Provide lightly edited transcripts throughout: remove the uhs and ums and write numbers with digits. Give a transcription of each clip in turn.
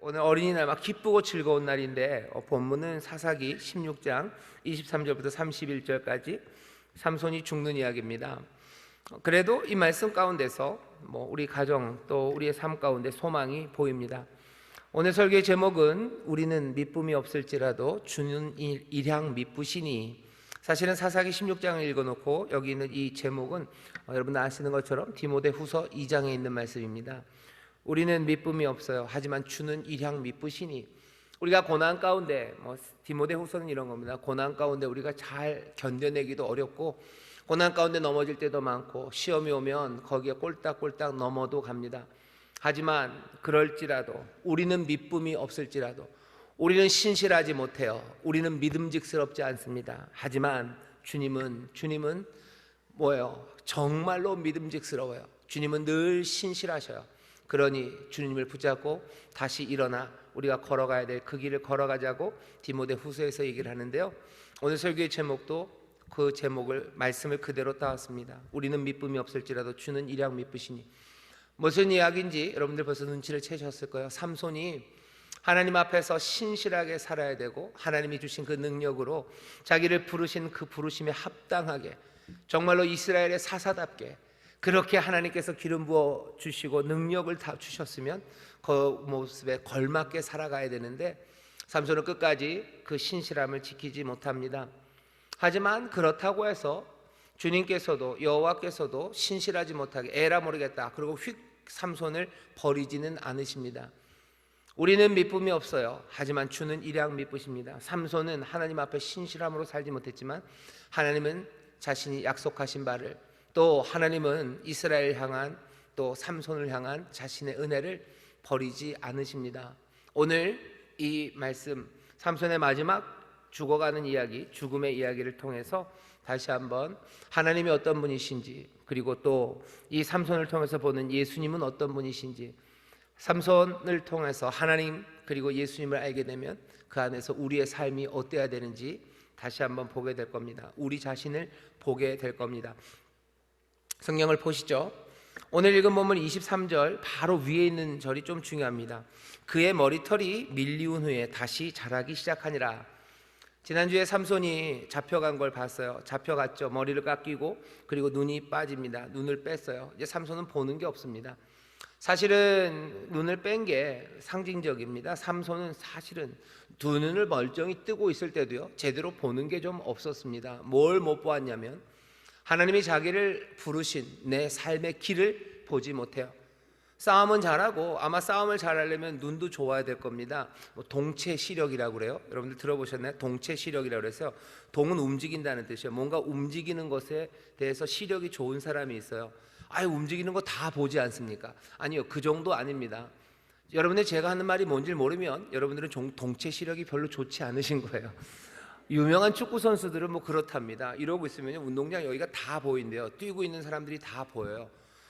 오늘 어린이날 막 기쁘고 즐거운 날인데 본문은 사사기 16장 23절부터 31절까지 삼손이 죽는 이야기입니다. 그래도 이 말씀 가운데서 우리 가정 또 우리의 삶 가운데 소망이 보입니다. 오늘 설교의 제목은 우리는 미쁨이 없을지라도 주는 일향 미쁘시니. 사실은 사사기 16장을 읽어놓고 여기 있는 이 제목은 여러분 아시는 것처럼 디모데후서 2장에 있는 말씀입니다. 우리는 미쁨이 없어요. 하지만 주는 일향 미쁘시니. 우리가 고난 가운데 디모데후서는 이런 겁니다. 고난 가운데 우리가 잘 견뎌내기도 어렵고 고난 가운데 넘어질 때도 많고 시험이 오면 거기에 꼴딱꼴딱 넘어도 갑니다. 하지만 그럴지라도 우리는 미쁨이 없을지라도 우리는 신실하지 못해요. 우리는 믿음직스럽지 않습니다. 하지만 주님은 뭐예요? 정말로 믿음직스러워요. 주님은 늘 신실하셔요. 그러니 주님을 붙잡고 다시 일어나 우리가 걸어가야 될 그 길을 걸어가자고 디모데후서에서 얘기를 하는데요. 오늘 설교의 제목도 그 제목을 말씀을 그대로 따왔습니다. 우리는 미쁨이 없을지라도 주는 일향 미쁘시니. 무슨 이야기인지 여러분들 벌써 눈치를 채셨을 거예요. 삼손이 하나님 앞에서 신실하게 살아야 되고 하나님이 주신 그 능력으로 자기를 부르신 그 부르심에 합당하게 정말로 이스라엘의 사사답게 그렇게 하나님께서 기름 부어 주시고 능력을 다 주셨으면 그 모습에 걸맞게 살아가야 되는데 삼손은 끝까지 그 신실함을 지키지 못합니다. 하지만 그렇다고 해서 주님께서도 여호와께서도 신실하지 못하게 에라 모르겠다 그리고 휙 삼손을 버리지는 않으십니다. 우리는 미쁨이 없어요. 하지만 주는 일향 미쁘십니다. 삼손은 하나님 앞에 신실함으로 살지 못했지만 하나님은 자신이 약속하신 바를 또 하나님은 이스라엘 향한 또 삼손을 향한 자신의 은혜를 버리지 않으십니다. 오늘 이 말씀 삼손의 마지막 죽어가는 이야기, 죽음의 이야기를 통해서 다시 한번 하나님이 어떤 분이신지 그리고 또 이 삼손을 통해서 보는 예수님은 어떤 분이신지 삼손을 통해서 하나님 그리고 예수님을 알게 되면 그 안에서 우리의 삶이 어때야 되는지 다시 한번 보게 될 겁니다. 우리 자신을 보게 될 겁니다. 성경을 보시죠. 오늘 읽은 본문 23절 바로 위에 있는 절이 좀 중요합니다. 그의 머리털이 밀리운 후에 다시 자라기 시작하니라. 지난주에 삼손이 잡혀간 걸 봤어요. 잡혀갔죠. 머리를 깎이고 그리고 눈이 빠집니다. 눈을 뺐어요. 이제 삼손은 보는 게 없습니다. 사실은 눈을 뺀 게 상징적입니다. 삼손은 사실은 두 눈을 멀쩡히 뜨고 있을 때도요 제대로 보는 게 좀 없었습니다. 뭘 못 보았냐면 하나님이 자기를 부르신 내 삶의 길을 보지 못해요. 싸움은 잘하고 아마 싸움을 잘하려면 눈도 좋아야 될 겁니다. 동체 시력이라고 그래요. 여러분들 들어보셨나요? 동체 시력이라고 그래서 동은 움직인다는 뜻이에요. 뭔가 움직이는 것에 대해서 시력이 좋은 사람이 있어요. 움직이는 거 다 보지 않습니까? 아니요, 그 정도 아닙니다. 여러분들 제가 하는 말이 뭔지 모르면 여러분들은 동체 시력이 별로 좋지 않으신 거예요. 유명한 축구 선수들은 그렇답니다. 이러고 있으면 운동장 여기가 다 보인대요. 뛰고 있는 사람들이 다 보여요.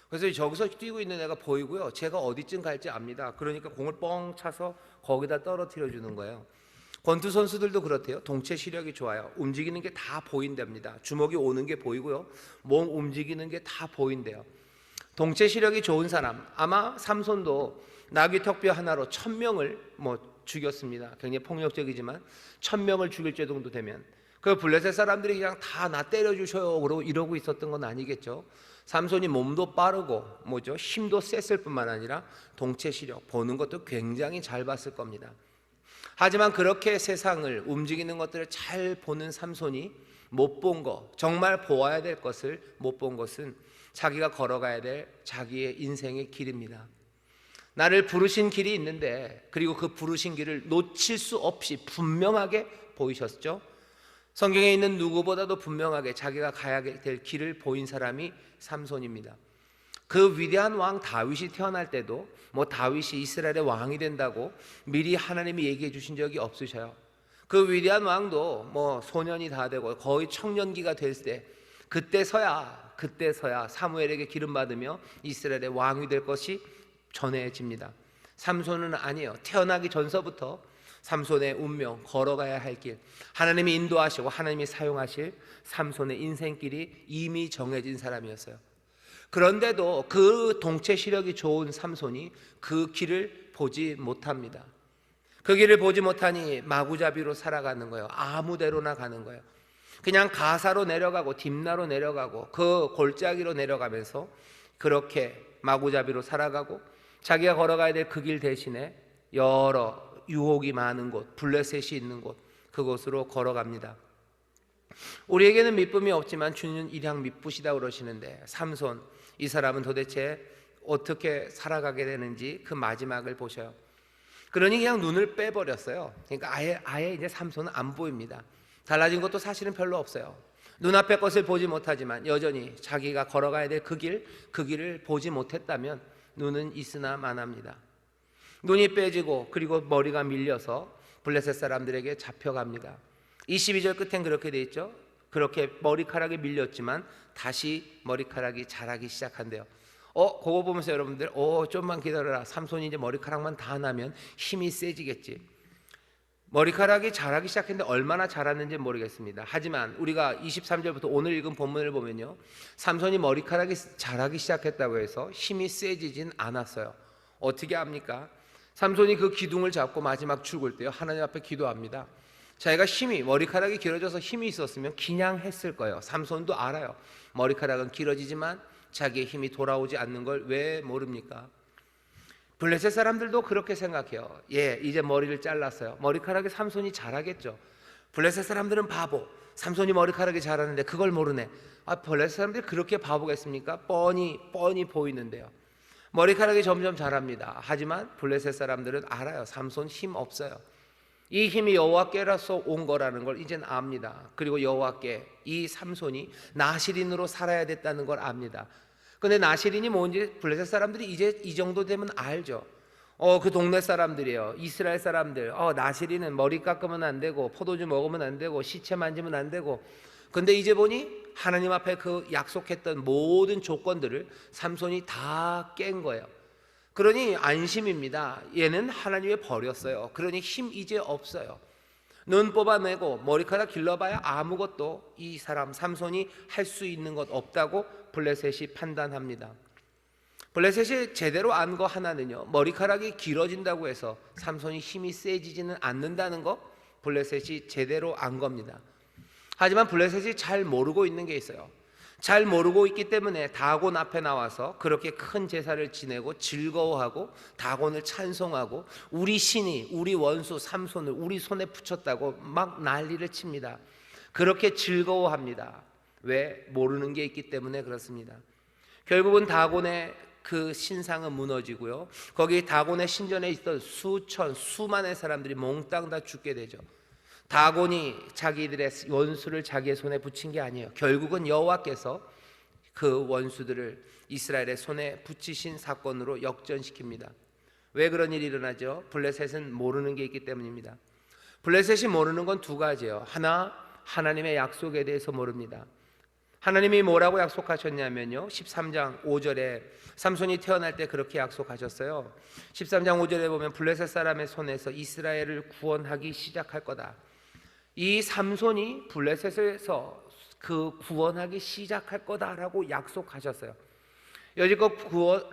그래서 저기서 뛰고 있는 애가 보이고요. 제가 어디쯤 갈지 압니다. 그러니까 공을 뻥 차서 거기다 떨어뜨려 주는 거예요. 권투 선수들도 그렇대요. 동체 시력이 좋아요. 움직이는 게 다 보인답니다. 주먹이 오는 게 보이고요. 몸 움직이는 게 다 보인대요. 동체 시력이 좋은 사람, 아마 삼손도 나귀 턱뼈 하나로 1000명을 죽였습니다. 굉장히 폭력적이지만 1000명을 죽일 정도 되면 그 블레셋 사람들이 그냥 다 나 때려주셔요 그러고 이러고 있었던 건 아니겠죠. 삼손이 몸도 빠르고 힘도 셌을 뿐만 아니라 동체 시력 보는 것도 굉장히 잘 봤을 겁니다. 하지만 그렇게 세상을 움직이는 것들을 잘 보는 삼손이 못 본 것, 정말 보아야 될 것을 못 본 것은 자기가 걸어가야 될 자기의 인생의 길입니다. 나를 부르신 길이 있는데 그리고 그 부르신 길을 놓칠 수 없이 분명하게 보이셨죠. 성경에 있는 누구보다도 분명하게 자기가 가야 될 길을 보인 사람이 삼손입니다. 그 위대한 왕 다윗이 태어날 때도 다윗이 이스라엘의 왕이 된다고 미리 하나님이 얘기해 주신 적이 없으셔요. 그 위대한 왕도 소년이 다 되고 거의 청년기가 될 때 그때서야 사무엘에게 기름 받으며 이스라엘의 왕이 될 것이 전해집니다. 삼손은 아니에요. 태어나기 전서부터 삼손의 운명, 걸어가야 할 길, 하나님이 인도하시고 하나님이 사용하실 삼손의 인생길이 이미 정해진 사람이었어요. 그런데도 그 동체 시력이 좋은 삼손이 그 길을 보지 못합니다. 그 길을 보지 못하니 마구잡이로 살아가는 거예요. 아무데로나 가는 거예요. 그냥 가사로 내려가고 딥나로 내려가고 그 골짜기로 내려가면서 그렇게 마구잡이로 살아가고 자기가 걸어가야 될 그 길 대신에 여러 유혹이 많은 곳, 블레셋이 있는 곳, 그곳으로 걸어갑니다. 우리에게는 믿음이 없지만 주는 일향 믿으시다 그러시는데 삼손, 이 사람은 도대체 어떻게 살아가게 되는지 그 마지막을 보셔요. 그러니 그냥 눈을 빼버렸어요. 그러니까 아예 이제 삼손은 안 보입니다. 달라진 것도 사실은 별로 없어요. 눈앞의 것을 보지 못하지만 여전히 자기가 걸어가야 될 그 길을 보지 못했다면 눈은 있으나 마나입니다. 눈이 빼지고 그리고 머리가 밀려서 블레셋 사람들에게 잡혀갑니다. 22절 끝엔 그렇게 돼 있죠. 그렇게 머리카락이 밀렸지만 다시 머리카락이 자라기 시작한대요. 그거 보면서 여러분들 좀만 기다려라. 삼손이 이제 머리카락만 다 나면 힘이 세지겠지. 머리카락이 자라기 시작했는데 얼마나 자랐는지 모르겠습니다. 하지만 우리가 23절부터 오늘 읽은 본문을 보면요, 삼손이 머리카락이 자라기 시작했다고 해서 힘이 세지진 않았어요. 어떻게 합니까? 삼손이 그 기둥을 잡고 마지막 죽을 때요, 하나님 앞에 기도합니다. 자기가 머리카락이 길어져서 힘이 있었으면 그냥 했을 거예요. 삼손도 알아요. 머리카락은 길어지지만 자기의 힘이 돌아오지 않는 걸 왜 모릅니까? 블레셋 사람들도 그렇게 생각해요. 이제 머리를 잘랐어요. 머리카락에 삼손이 자라겠죠. 블레셋 사람들은 바보. 삼손이 머리카락이 자라는데 그걸 모르네. 블레셋 사람들이 그렇게 바보겠습니까? 뻔히 보이는데요. 머리카락이 점점 자랍니다. 하지만 블레셋 사람들은 알아요. 삼손 힘 없어요. 이 힘이 여호와께로서 온 거라는 걸 이젠 압니다. 그리고 여호와께 이 삼손이 나실인으로 살아야 됐다는 걸 압니다. 근데 나실인이 뭔지 블레셋 사람들이 이제 이 정도 되면 알죠. 그 동네 사람들이에요. 이스라엘 사람들. 나실인은 머리 깎으면 안 되고 포도주 먹으면 안 되고 시체 만지면 안 되고. 근데 이제 보니 하나님 앞에 그 약속했던 모든 조건들을 삼손이 다 깬 거예요. 그러니 안심입니다. 얘는 하나님이 버렸어요. 그러니 힘 이제 없어요. 눈 뽑아내고 머리카락 길러봐야 아무것도 이 사람 삼손이 할 수 있는 것 없다고 블레셋이 판단합니다. 블레셋이 제대로 안 거 하나는요, 머리카락이 길어진다고 해서 삼손이 힘이 세지지는 않는다는 거 블레셋이 제대로 안 겁니다. 하지만 블레셋이 잘 모르고 있는 게 있어요. 잘 모르고 있기 때문에 다곤 앞에 나와서 그렇게 큰 제사를 지내고 즐거워하고 다곤을 찬송하고 우리 신이 우리 원수 삼손을 우리 손에 붙였다고 막 난리를 칩니다. 그렇게 즐거워합니다. 왜? 모르는 게 있기 때문에 그렇습니다. 결국은 다곤의 그 신상은 무너지고요, 거기 다곤의 신전에 있던 수만의 사람들이 몽땅 다 죽게 되죠. 다곤이 자기들의 원수를 자기의 손에 붙인 게 아니에요. 결국은 여호와께서 그 원수들을 이스라엘의 손에 붙이신 사건으로 역전시킵니다. 왜 그런 일이 일어나죠? 블레셋은 모르는 게 있기 때문입니다. 블레셋이 모르는 건 두 가지예요. 하나, 하나님의 약속에 대해서 모릅니다. 하나님이 뭐라고 약속하셨냐면요, 13장 5절에 삼손이 태어날 때 그렇게 약속하셨어요. 13장 5절에 보면 블레셋 사람의 손에서 이스라엘을 구원하기 시작할 거다. 이 삼손이 블레셋에서 그 구원하기 시작할 거다라고 약속하셨어요. 여지껏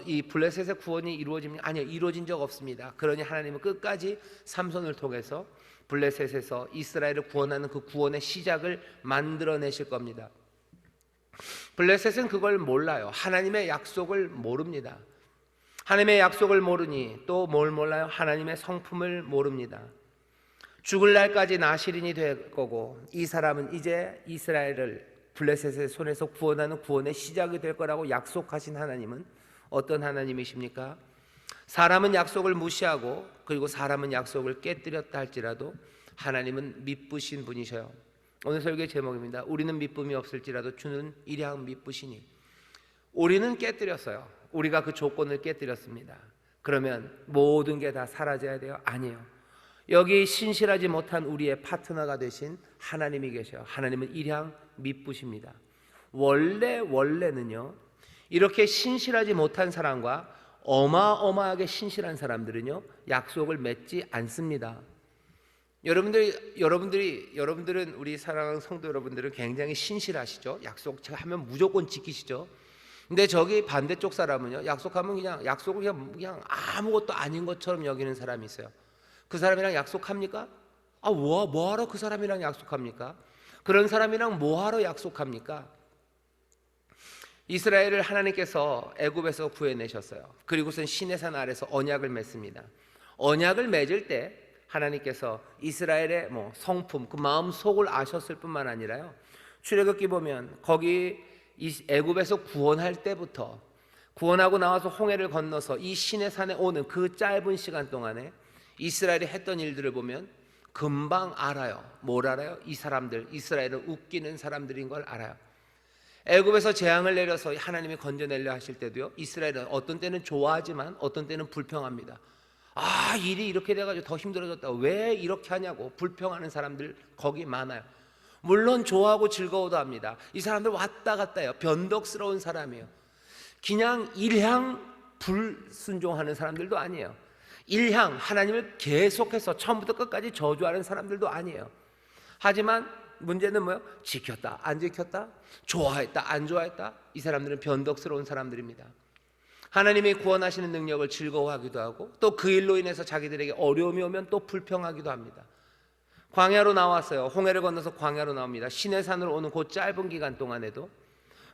이 블레셋의 구원이 이루어집니까? 아니요, 이루어진 적 없습니다. 그러니 하나님은 끝까지 삼손을 통해서 블레셋에서 이스라엘을 구원하는 그 구원의 시작을 만들어내실 겁니다. 블레셋은 그걸 몰라요. 하나님의 약속을 모릅니다. 하나님의 약속을 모르니 또 뭘 몰라요? 하나님의 성품을 모릅니다. 죽을 날까지 나실인이 될 거고, 이 사람은 이제 이스라엘을 블레셋의 손에서 구원하는 구원의 시작이 될 거라고 약속하신 하나님은 어떤 하나님이십니까? 사람은 약속을 무시하고 그리고 사람은 약속을 깨뜨렸다 할지라도 하나님은 미쁘신 분이셔요. 오늘 설교의 제목입니다. 우리는 미쁨이 없을지라도 주는 일향 미쁘시니. 우리는 깨뜨렸어요. 우리가 그 조건을 깨뜨렸습니다. 그러면 모든 게 다 사라져야 돼요? 아니에요. 여기 신실하지 못한 우리의 파트너가 되신 하나님이 계셔요. 하나님은 일향 미쁘십니다. 원래는요, 이렇게 신실하지 못한 사람과 어마어마하게 신실한 사람들은요, 약속을 맺지 않습니다. 여러분들은 우리 사랑하는 성도 여러분들은 굉장히 신실하시죠. 약속하면 무조건 지키시죠. 근데 저기 반대쪽 사람은요, 약속하면 그냥 약속을 그냥 아무것도 아닌 것처럼 여기는 사람이 있어요. 그 사람이랑 약속합니까? 뭐하러 그 사람이랑 약속합니까? 그런 사람이랑 뭐하러 약속합니까? 이스라엘을 하나님께서 애굽에서 구해내셨어요. 그리고선 시내산 아래서 언약을 맺습니다. 언약을 맺을 때 하나님께서 이스라엘의 성품, 그 마음 속을 아셨을 뿐만 아니라요, 출애굽기 보면 거기 애굽에서 구원할 때부터 구원하고 나와서 홍해를 건너서 이 시내산에 오는 그 짧은 시간 동안에 이스라엘이 했던 일들을 보면 금방 알아요. 뭘 알아요? 이 사람들, 이스라엘은 웃기는 사람들인 걸 알아요. 애굽에서 재앙을 내려서 하나님이 건져내려 하실 때도요, 이스라엘은 어떤 때는 좋아하지만 어떤 때는 불평합니다. 일이 이렇게 돼가지고 더 힘들어졌다, 왜 이렇게 하냐고 불평하는 사람들 거기 많아요. 물론 좋아하고 즐거워도 합니다. 이 사람들 왔다 갔다 해요. 변덕스러운 사람이에요. 그냥 일향 불순종하는 사람들도 아니에요. 일향 하나님을 계속해서 처음부터 끝까지 저주하는 사람들도 아니에요. 하지만 문제는 뭐예요? 지켰다 안 지켰다, 좋아했다 안 좋아했다, 이 사람들은 변덕스러운 사람들입니다. 하나님이 구원하시는 능력을 즐거워하기도 하고 또 그 일로 인해서 자기들에게 어려움이 오면 또 불평하기도 합니다. 광야로 나왔어요. 홍해를 건너서 광야로 나옵니다. 시내산으로 오는 그 짧은 기간 동안에도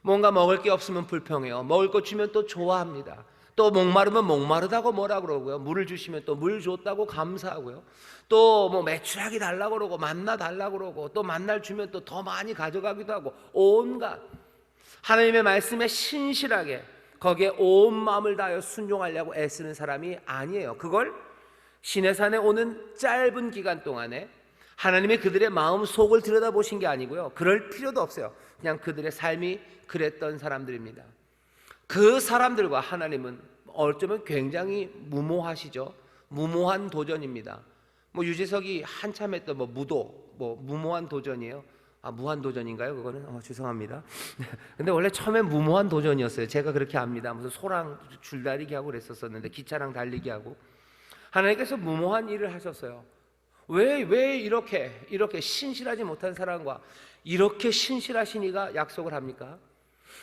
뭔가 먹을 게 없으면 불평해요. 먹을 거 주면 또 좋아합니다. 또 목마르면 목마르다고 뭐라 그러고요. 물을 주시면 또 물 줬다고 감사하고요. 또 매출하기 달라고 그러고 만나 달라고 그러고 또 만날 주면 또 더 많이 가져가기도 하고, 온갖 하나님의 말씀에 신실하게 거기에 온 마음을 다하여 순종하려고 애쓰는 사람이 아니에요. 그걸 시내산에 오는 짧은 기간 동안에 하나님이 그들의 마음 속을 들여다보신 게 아니고요, 그럴 필요도 없어요. 그냥 그들의 삶이 그랬던 사람들입니다. 그 사람들과 하나님은 어쩌면 굉장히 무모하시죠. 무모한 도전입니다. 유재석이 한참 했던 무도, 무모한 도전이에요. 무한 도전인가요? 그거는 죄송합니다. 근데 원래 처음엔 무모한 도전이었어요. 제가 그렇게 압니다. 무슨 소랑 줄다리기 하고 그랬었는데, 기차랑 달리기 하고. 하나님께서 무모한 일을 하셨어요. 왜 이렇게 신실하지 못한 사람과 이렇게 신실하신 이가 약속을 합니까?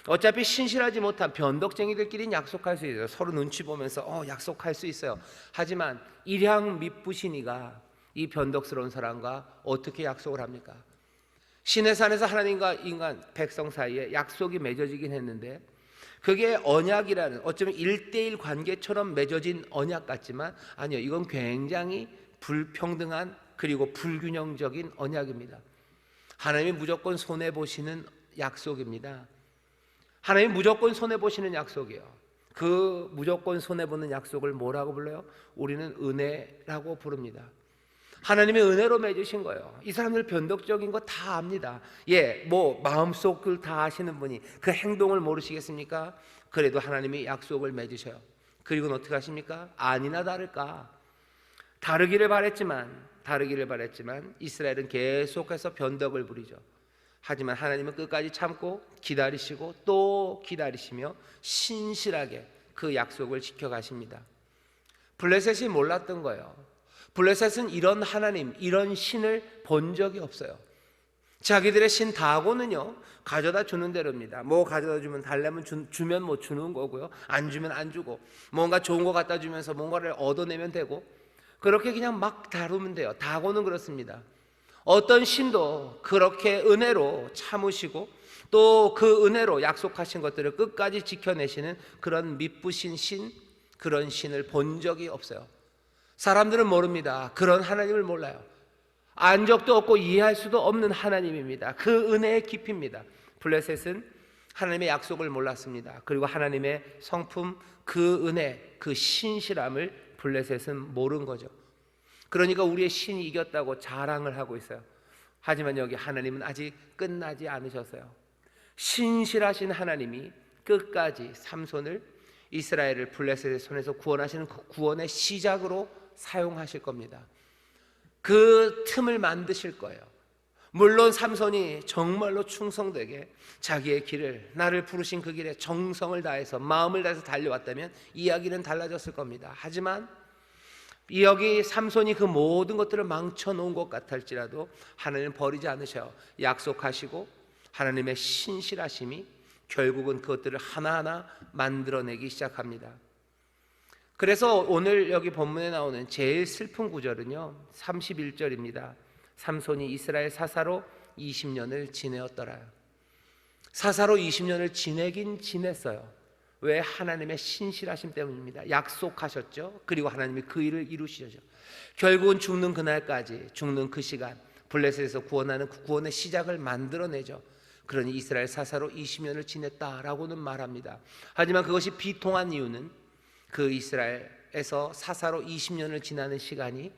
어차피 신실하지 못한 변덕쟁이들끼리는 약속할 수 있어요. 서로 눈치 보면서 약속할 수 있어요. 하지만 일향 미쁘신 이가 이 변덕스러운 사람과 어떻게 약속을 합니까? 시내산에서 하나님과 인간 백성 사이에 약속이 맺어지긴 했는데, 그게 언약이라는 어쩌면 1대1 관계처럼 맺어진 언약 같지만 아니요, 이건 굉장히 불평등한 그리고 불균형적인 언약입니다. 하나님이 무조건 손해보시는 약속입니다. 하나님이 무조건 손해보시는 약속이에요. 그 무조건 손해보는 약속을 뭐라고 불러요? 우리는 은혜라고 부릅니다. 하나님의 은혜로 맺으신 거예요. 이 사람들 변덕적인 거 다 압니다. 마음속을 다 아시는 분이 그 행동을 모르시겠습니까? 그래도 하나님이 약속을 맺으셔요. 그리고는 어떻게 하십니까? 아니나 다를까 다르기를 바랬지만 이스라엘은 계속해서 변덕을 부리죠. 하지만 하나님은 끝까지 참고 기다리시고 또 기다리시며 신실하게 그 약속을 지켜가십니다. 블레셋이 몰랐던 거예요. 블레셋은 이런 하나님, 이런 신을 본 적이 없어요. 자기들의 신 다고는요, 가져다 주는 대로입니다. 가져다 주면 달래면 주면 주는 거고요, 안 주면 안 주고, 뭔가 좋은 거 갖다 주면서 뭔가를 얻어내면 되고, 그렇게 그냥 막 다루면 돼요. 다고는 그렇습니다. 어떤 신도 그렇게 은혜로 참으시고 또 그 은혜로 약속하신 것들을 끝까지 지켜내시는 그런 미쁘신 신, 그런 신을 본 적이 없어요. 사람들은 모릅니다. 그런 하나님을 몰라요. 안 적도 없고 이해할 수도 없는 하나님입니다. 그 은혜의 깊이입니다. 블레셋은 하나님의 약속을 몰랐습니다. 그리고 하나님의 성품, 그 은혜, 그 신실함을 블레셋은 모른 거죠. 그러니까 우리의 신이 이겼다고 자랑을 하고 있어요. 하지만 여기 하나님은 아직 끝나지 않으셨어요. 신실하신 하나님이 끝까지 삼손을, 이스라엘을 블레셋의 손에서 구원하시는 그 구원의 시작으로 사용하실 겁니다. 그 틈을 만드실 거예요. 물론 삼손이 정말로 충성되게 자기의 길을, 나를 부르신 그 길에 정성을 다해서 마음을 다해서 달려왔다면 이야기는 달라졌을 겁니다. 하지만 여기 삼손이 그 모든 것들을 망쳐놓은 것 같을지라도 하나님은 버리지 않으셔요. 약속하시고 하나님의 신실하심이 결국은 그것들을 하나하나 만들어내기 시작합니다. 그래서 오늘 여기 본문에 나오는 제일 슬픈 구절은요 31절입니다. 삼손이 이스라엘 사사로 20년을 지내었더라. 사사로 20년을 지내긴 지냈어요. 왜? 하나님의 신실하심 때문입니다. 약속하셨죠. 그리고 하나님이 그 일을 이루시죠. 결국은 죽는 그날까지, 죽는 그 시간, 블레셋에서 구원하는 그 구원의 시작을 만들어내죠. 그러니 이스라엘 사사로 20년을 지냈다라고는 말합니다. 하지만 그것이 비통한 이유는 그 이스라엘에서 사사로 20년을 지나는 시간이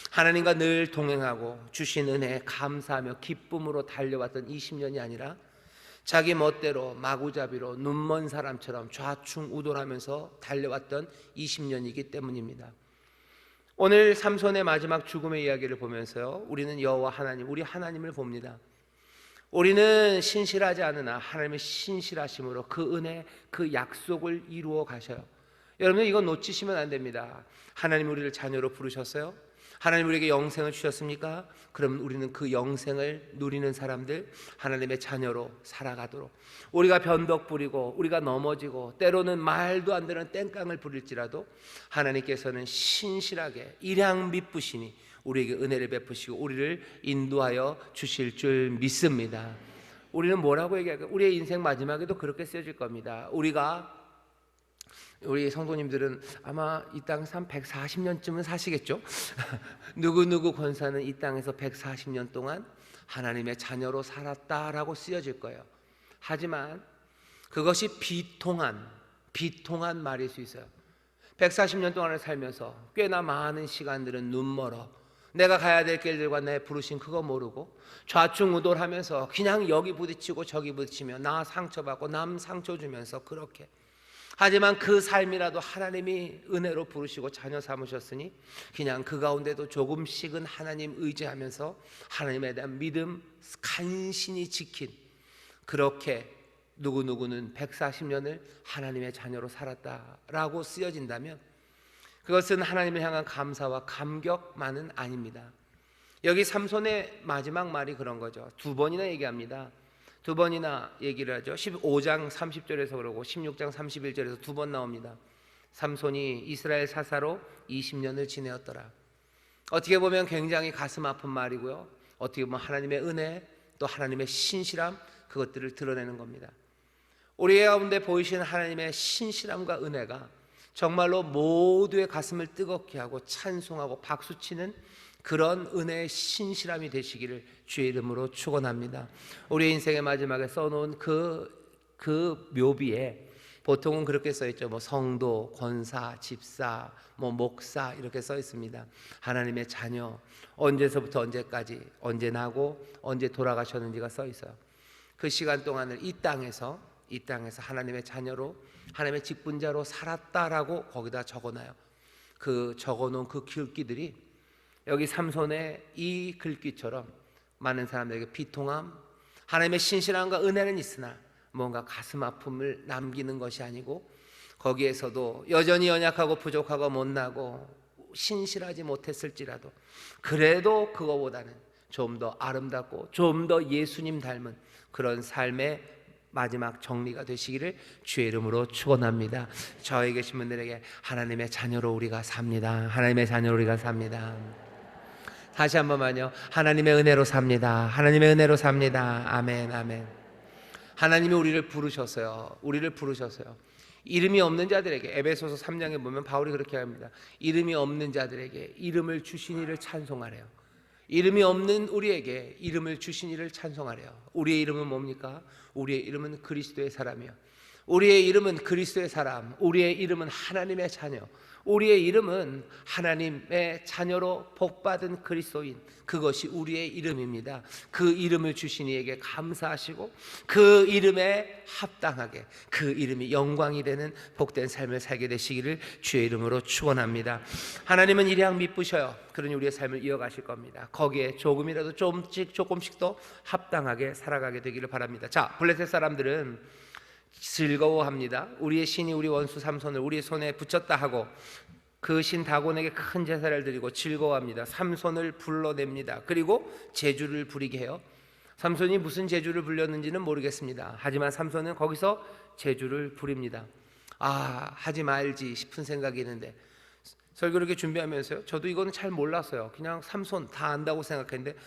하나님과 늘 동행하고 주신 은혜에 감사하며 기쁨으로 달려왔던 20년이 아니라 자기 멋대로 마구잡이로 눈먼 사람처럼 좌충우돌하면서 달려왔던 20년이기 때문입니다. 오늘 삼손의 마지막 죽음의 이야기를 보면서요, 우리는 여호와 하나님, 우리 하나님을 봅니다. 우리는 신실하지 않으나 하나님의 신실하심으로 그 은혜, 그 약속을 이루어 가셔요. 여러분, 이건 놓치시면 안 됩니다. 하나님 우리를 자녀로 부르셨어요. 하나님 우리에게 영생을 주셨습니까? 그럼 우리는 그 영생을 누리는 사람들, 하나님의 자녀로 살아가도록, 우리가 변덕 부리고 우리가 넘어지고 때로는 말도 안 되는 땡깡을 부릴지라도 하나님께서는 신실하게 일양 미쁘시니 우리에게 은혜를 베푸시고 우리를 인도하여 주실 줄 믿습니다. 우리는 뭐라고 얘기할까요? 우리의 인생 마지막에도 그렇게 쓰여질 겁니다. 우리 성도님들은 아마 이 땅에서 한 140년쯤은 사시겠죠? 누구 권사는 이 땅에서 140년 동안 하나님의 자녀로 살았다라고 쓰여질 거예요. 하지만 그것이 비통한 말일 수 있어요. 140년 동안을 살면서 꽤나 많은 시간들은 눈멀어 내가 가야 될 길들과 내 부르신 그거 모르고 좌충우돌하면서 그냥 여기 부딪히고 저기 부딪히며 나 상처받고 남 상처 주면서 그렇게, 하지만 그 삶이라도 하나님이 은혜로 부르시고 자녀 삼으셨으니 그냥 그 가운데도 조금씩은 하나님 의지하면서 하나님에 대한 믿음 간신히 지킨, 그렇게 누구는 140년을 하나님의 자녀로 살았다라고 쓰여진다면 그것은 하나님을 향한 감사와 감격만은 아닙니다. 여기 삼손의 마지막 말이 그런 거죠. 두 번이나 얘기합니다. 두 번이나 얘기를 하죠. 15장 30절에서 그러고 16장 31절에서 두 번 나옵니다. 삼손이 이스라엘 사사로 20년을 지내었더라. 어떻게 보면 굉장히 가슴 아픈 말이고요, 어떻게 보면 하나님의 은혜, 또 하나님의 신실함, 그것들을 드러내는 겁니다. 우리 가운데 보이시는 하나님의 신실함과 은혜가 정말로 모두의 가슴을 뜨겁게 하고 찬송하고 박수치는 그런 은혜의 신실함이 되시기를 주의 이름으로 축원합니다. 우리의 인생의 마지막에 써놓은 그 묘비에 보통은 그렇게 써 있죠. 성도, 권사, 집사, 목사 이렇게 써 있습니다. 하나님의 자녀, 언제서부터 언제까지, 언제 나고 언제 돌아가셨는지가 써 있어요. 그 시간 동안을 이 땅에서 하나님의 자녀로, 하나님의 직분자로 살았다라고 거기다 적어놔요. 그 적어놓은 그 글귀들이 여기 삼손의 이 글귀처럼 많은 사람들에게 비통함, 하나님의 신실함과 은혜는 있으나 뭔가 가슴 아픔을 남기는 것이 아니고, 거기에서도 여전히 연약하고 부족하고 못나고 신실하지 못했을지라도 그래도 그거보다는 좀 더 아름답고 좀 더 예수님 닮은 그런 삶의 마지막 정리가 되시기를 주의 이름으로 축원합니다. 저에 계신 분들에게 하나님의 자녀로 우리가 삽니다. 하나님의 자녀로 우리가 삽니다. 다시 한 번만요. 하나님의 은혜로 삽니다. 하나님의 은혜로 삽니다. 아멘, 아멘. 하나님이 우리를 부르셨어요. 이름이 없는 자들에게, 에베소서 3장에 보면 바울이 그렇게 합니다. 이름이 없는 자들에게 이름을 주신 이를 찬송하래요. 이름이 없는 우리에게 이름을 주신 이를 찬송하래요. 우리의 이름은 뭡니까? 우리의 이름은 그리스도의 사람이요, 우리의 이름은 그리스도의 사람, 우리의 이름은 하나님의 자녀, 우리의 이름은 하나님의 자녀로 복받은 그리스도인, 그것이 우리의 이름입니다. 그 이름을 주신 이에게 감사하시고 그 이름에 합당하게, 그 이름이 영광이 되는 복된 삶을 살게 되시기를 주의 이름으로 축원합니다. 하나님은 일양 미쁘셔요. 그러니 우리의 삶을 이어가실 겁니다. 거기에 조금이라도 조금씩 더 합당하게 살아가게 되기를 바랍니다. 자, 블레셋 사람들은 즐거워합니다. 우리의 신이 우리 원수 삼손을 우리 손에 붙였다 하고 그 신 다곤에게 큰 제사를 드리고 즐거워합니다. 삼손을 불러냅니다. 그리고 제주를 부리게 해요. 삼손이 무슨 제주를 불렸는지는 모르겠습니다. 하지만 삼손은 거기서 제주를 부립니다. 하지 말지 싶은 생각이 있는데, 설교를 이렇게 준비하면서요, 저도 이거는 잘 몰랐어요. 그냥 삼손 다 안다고 생각했는데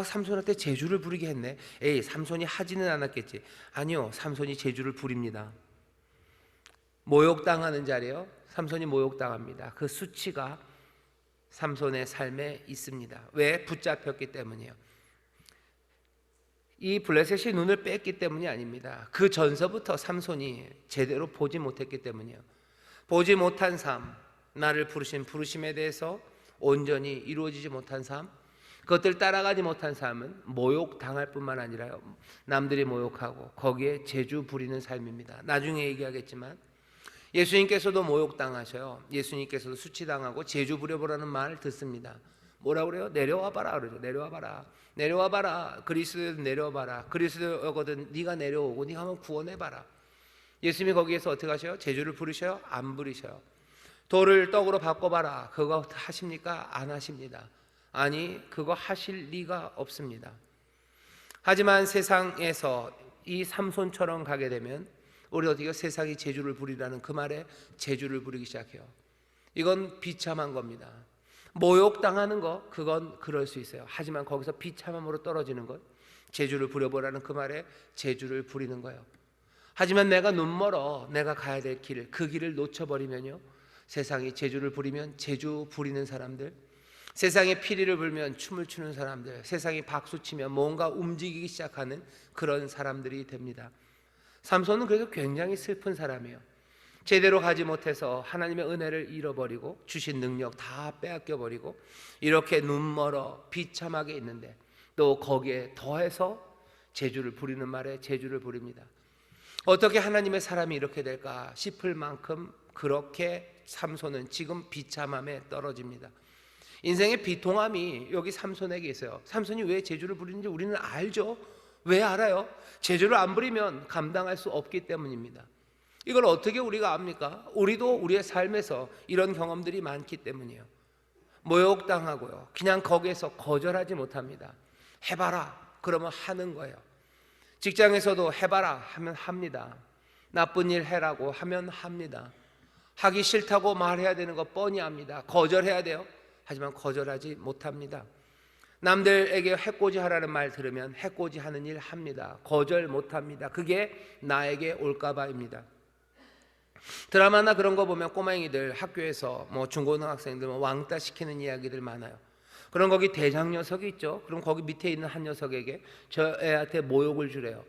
삼손한테 제주를 부리게 했네. 에이, 삼손이 하지는 않았겠지. 아니요, 삼손이 제주를 부립니다. 모욕당하는 자리요, 삼손이 모욕당합니다. 그 수치가 삼손의 삶에 있습니다. 왜? 붙잡혔기 때문이에요. 이 블레셋이 눈을 뺐기 때문이 아닙니다. 그 전서부터 삼손이 제대로 보지 못했기 때문이에요. 보지 못한 삶, 나를 부르신 부르심에 대해서 온전히 이루어지지 못한 삶, 그것들 따라가지 못한 삶은 모욕당할 뿐만 아니라요, 남들이 모욕하고 거기에 제주 부리는 삶입니다. 나중에 얘기하겠지만 예수님께서도 모욕당하셔요. 예수님께서도 수치당하고 제주 부려보라는 말을 듣습니다. 뭐라 그래요? 내려와 봐라 그러죠. 내려와 봐라. 내려와 봐라. 그리스도는 내려와 봐라. 그리스도거든 네가 내려오고 네가 한번 구원해 봐라. 예수님이 거기에서 어떻게 하셔요? 제주를 부르셔요? 안 부르셔요. 돌을 떡으로 바꿔봐라. 그거 하십니까? 안 하십니다. 아니, 그거 하실 리가 없습니다. 하지만 세상에서 이 삼손처럼 가게 되면 우리 어떻게 세상이 제주를 부리라는 그 말에 제주를 부리기 시작해요. 이건 비참한 겁니다. 모욕당하는 거, 그건 그럴 수 있어요. 하지만 거기서 비참함으로 떨어지는 것, 제주를 부려보라는 그 말에 제주를 부리는 거예요. 하지만 내가 눈멀어 내가 가야 될 길, 그 길을 놓쳐버리면요, 세상이 제주를 부리면 제주 부리는 사람들, 세상에 피리를 불면 춤을 추는 사람들, 세상이 박수치면 뭔가 움직이기 시작하는 그런 사람들이 됩니다. 삼손은 그래서 굉장히 슬픈 사람이에요. 제대로 가지 못해서 하나님의 은혜를 잃어버리고 주신 능력 다 빼앗겨버리고 이렇게 눈멀어 비참하게 있는데 또 거기에 더해서 제주를 부리는 말에 제주를 부립니다. 어떻게 하나님의 사람이 이렇게 될까 싶을 만큼 그렇게 삼손은 지금 비참함에 떨어집니다. 인생의 비통함이 여기 삼손에게 있어요. 삼손이 왜 제주를 부리는지 우리는 알죠. 왜 알아요? 제주를 안 부리면 감당할 수 없기 때문입니다. 이걸 어떻게 우리가 압니까? 우리도 우리의 삶에서 이런 경험들이 많기 때문이에요. 모욕당하고요, 그냥 거기에서 거절하지 못합니다. 해봐라 그러면 하는 거예요. 직장에서도 해봐라 하면 합니다. 나쁜 일 해라고 하면 합니다. 하기 싫다고 말해야 되는 거 뻔히 압니다. 거절해야 돼요. 하지만 거절하지 못합니다. 남들에게 해코지 하라는 말 들으면 해코지 하는 일 합니다. 거절 못합니다. 그게 나에게 올까봐입니다. 드라마나 그런 거 보면 꼬맹이들 학교에서 중고등학생들 왕따 시키는 이야기들 많아요. 그럼 거기 대장 녀석이 있죠. 그럼 거기 밑에 있는 한 녀석에게 저 애한테 모욕을 주래요.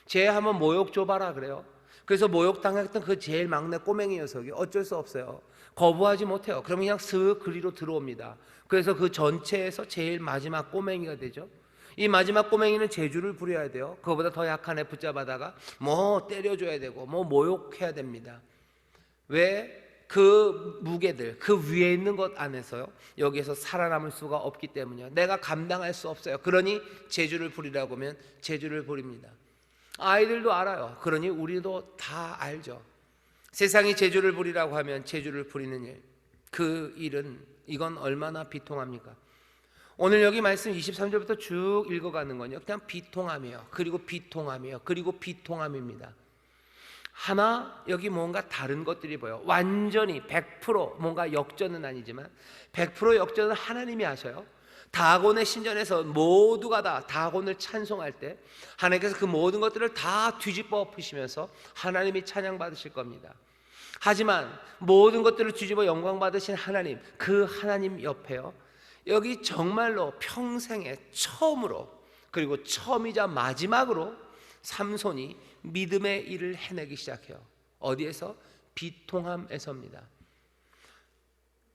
쟤 한번 모욕 줘봐라 그래요. 그래서 모욕당했던 그 제일 막내 꼬맹이 녀석이 어쩔 수 없어요. 거부하지 못해요. 그럼 그냥 슥 그리로 들어옵니다. 그래서 그 전체에서 제일 마지막 꼬맹이가 되죠. 이 마지막 꼬맹이는 제주를 부려야 돼요. 그거보다 더 약한 애 붙잡아다가 때려줘야 되고 모욕해야 됩니다. 왜? 그 무게들, 그 위에 있는 것 안에서요, 여기에서 살아남을 수가 없기 때문이요, 내가 감당할 수 없어요. 그러니 제주를 부리라고 하면 제주를 부립니다. 아이들도 알아요. 그러니 우리도 다 알죠. 세상이 제주를 부리라고 하면 제주를 부리는 일, 그 일은 이건 얼마나 비통합니까? 오늘 여기 말씀 23절부터 쭉 읽어가는 건요, 그냥 비통함이에요. 그리고 비통함이에요. 그리고 비통함입니다. 하나 여기 뭔가 다른 것들이 보여. 완전히 100% 뭔가 역전은 아니지만 100% 역전은 하나님이 하셔요. 다곤의 신전에서 모두가 다 다곤을 찬송할 때 하나님께서 그 모든 것들을 다 뒤집어 엎으시면서 하나님이 찬양 받으실 겁니다. 하지만 모든 것들을 뒤집어 영광 받으신 하나님, 그 하나님 옆에요, 여기 정말로 평생에 처음으로, 그리고 처음이자 마지막으로 삼손이 믿음의 일을 해내기 시작해요. 어디에서? 비통함에서입니다.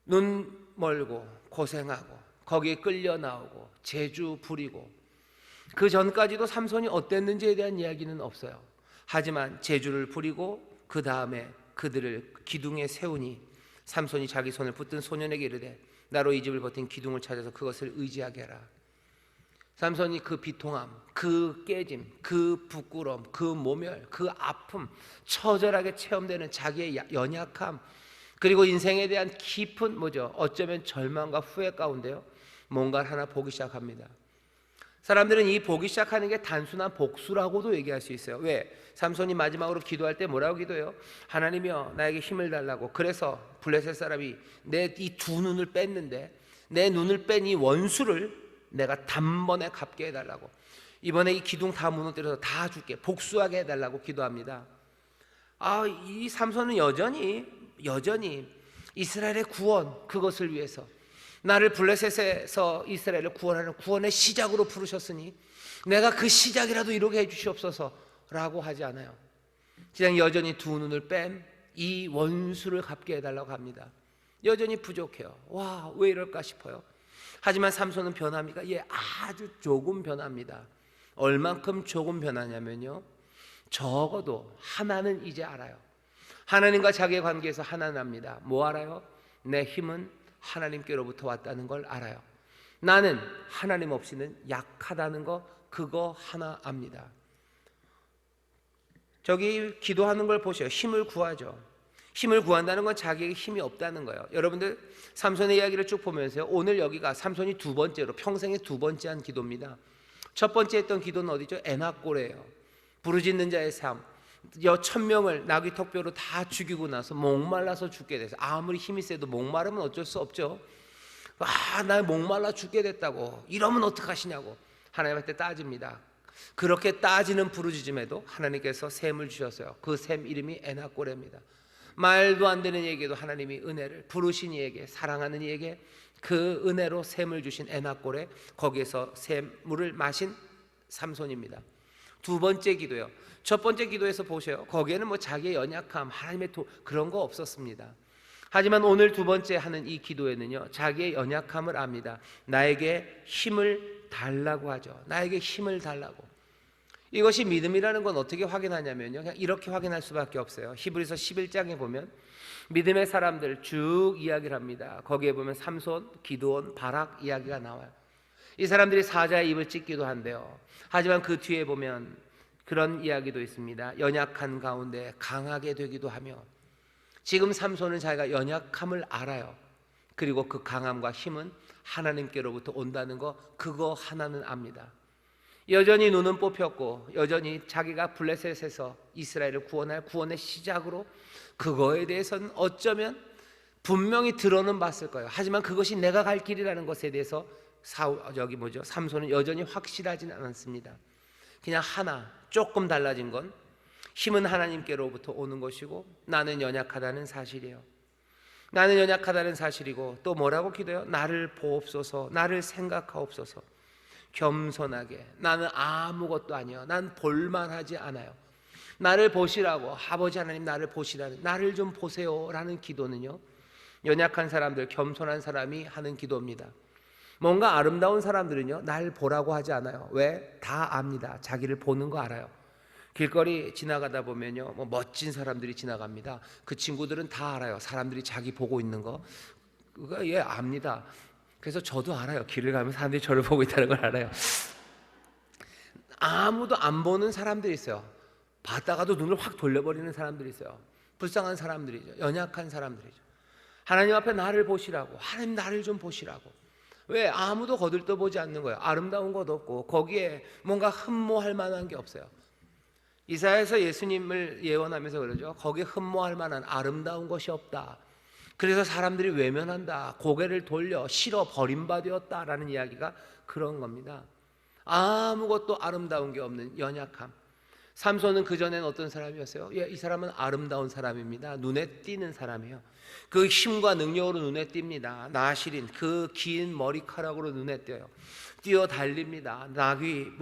눈 멀고 고생하고 거기에 끌려 나오고 제주 부리고, 그 전까지도 삼손이 어땠는지에 대한 이야기는 없어요. 하지만 제주를 부리고 그 다음에 그들을 기둥에 세우니 삼손이 자기 손을 붙든 소년에게 이르되 나로 이 집을 버틴 기둥을 찾아서 그것을 의지하게 하라. 삼손이 그 비통함, 그 깨짐, 그 부끄러움, 그 모멸, 그 아픔, 처절하게 체험되는 자기의 연약함, 그리고 인생에 대한 깊은 어쩌면 절망과 후회 가운데요, 뭔가를 하나 보기 시작합니다. 사람들은 이 보기 시작하는 게 단순한 복수라고도 얘기할 수 있어요. 왜? 삼손이 마지막으로 기도할 때 뭐라고 기도해요? 하나님이여 나에게 힘을 달라고. 그래서 블레셋 사람이 내 이 두 눈을 뺐는데 내 눈을 뺀 이 원수를 내가 단번에 갚게 해달라고. 이번에 이 기둥 다 무너뜨려서 다 줄게, 복수하게 해달라고 기도합니다. 이 삼손은 여전히 이스라엘의 구원, 그것을 위해서 나를 블레셋에서 이스라엘을 구원하는 구원의 시작으로 부르셨으니 내가 그 시작이라도 이루게 해주시옵소서 라고 하지 않아요. 그냥 여전히 두 눈을 뺀 이 원수를 갚게 해달라고 합니다. 여전히 부족해요. 와, 왜 이럴까 싶어요. 하지만 삼손은 변합니까? 예, 아주 조금 변합니다. 얼만큼 조금 변하냐면요, 적어도 하나는 이제 알아요. 하나님과 자기의 관계에서 하나는 압니다. 뭐 알아요? 내 힘은 하나님께로부터 왔다는 걸 알아요. 나는 하나님 없이는 약하다는 거, 그거 하나 압니다. 저기 기도하는 걸 보세요. 힘을 구하죠. 힘을 구한다는 건 자기에게 힘이 없다는 거예요. 여러분들 삼손의 이야기를 쭉 보면서요, 오늘 여기가 삼손이 두 번째로, 평생에 두 번째 한 기도입니다. 첫 번째 했던 기도는 어디죠? 에나골이에요. 부르짖는 자의 삶. 1000명을 나귀 턱뼈로 다 죽이고 나서 목말라서 죽게 돼서, 아무리 힘이 세도 목마르면 어쩔 수 없죠. 나 목말라 죽게 됐다고, 이러면 어떡하시냐고 하나님한테 따집니다. 그렇게 따지는 부르짖음에도 하나님께서 샘을 주셨어요. 그 샘 이름이 에나골입니다. 말도 안 되는 얘기도 하나님이 은혜를, 부르신 이에게, 사랑하는 이에게 그 은혜로 샘을 주신 에나골에, 거기에서 샘물을 마신 삼손입니다. 두 번째 기도요. 첫 번째 기도에서 보세요. 거기에는 뭐 자기의 연약함, 하나님의 그런 거 없었습니다. 하지만 오늘 두 번째 하는 이 기도에는요, 자기의 연약함을 압니다. 나에게 힘을 달라고 하죠. 나에게 힘을 달라고. 이것이 믿음이라는 건 어떻게 확인하냐면요, 그냥 이렇게 확인할 수밖에 없어요. 히브리서 11장에 보면 믿음의 사람들 쭉 이야기를 합니다. 거기에 보면 삼손, 기드온, 바락 이야기가 나와요. 이 사람들이 사자의 입을 찢기도 한대요. 하지만 그 뒤에 보면 그런 이야기도 있습니다. 연약한 가운데 강하게 되기도 하며. 지금 삼손은 자기가 연약함을 알아요. 그리고 그 강함과 힘은 하나님께로부터 온다는 거, 그거 하나는 압니다. 여전히 눈은 뽑혔고 여전히 자기가 블레셋에서 이스라엘을 구원할 구원의 시작으로, 그거에 대해서는 어쩌면 분명히 들어는 봤을 거예요. 하지만 그것이 내가 갈 길이라는 것에 대해서 삼손은 여전히 확실하지는 않습니다. 그냥 하나 조금 달라진 건, 힘은 하나님께로부터 오는 것이고 나는 연약하다는 사실이에요. 나는 연약하다는 사실이고, 또 뭐라고 기도해요? 나를 보옵소서, 나를 생각하옵소서. 겸손하게, 나는 아무것도 아니에요, 난 볼만하지 않아요, 나를 보시라고, 아버지 하나님 나를 보시라는, 나를 좀 보세요 라는 기도는요, 연약한 사람들, 겸손한 사람이 하는 기도입니다. 뭔가 아름다운 사람들은요, 날 보라고 하지 않아요. 왜? 다 압니다. 자기를 보는 거 알아요. 길거리 지나가다 보면요, 뭐 멋진 사람들이 지나갑니다. 그 친구들은 다 알아요. 사람들이 자기 보고 있는 거, 그거 압니다. 그래서 저도 알아요. 길을 가면 사람들이 저를 보고 있다는 걸 알아요. 아무도 안 보는 사람들이 있어요. 봤다가도 눈을 확 돌려버리는 사람들이 있어요. 불쌍한 사람들이죠. 연약한 사람들이죠. 하나님 앞에 나를 보시라고, 하나님 나를 좀 보시라고. 왜? 아무도 거들떠보지 않는 거예요. 아름다운 것 없고 거기에 뭔가 흠모할 만한 게 없어요. 이사야에서 예수님을 예언하면서 그러죠. 거기에 흠모할 만한 아름다운 것이 없다. 그래서 사람들이 외면한다, 고개를 돌려 싫어 버림받았다라는 이야기가 그런 겁니다. 아무것도 아름다운 게 없는 연약함. 삼손은 그전에는 어떤 사람이었어요? 이 사람은 아름다운 사람입니다. 눈에 띄는 사람이에요. 그 힘과 능력으로 눈에 띕니다. 나실인 그 긴 머리카락으로 눈에 띄어요. 뛰어 달립니다. 나귀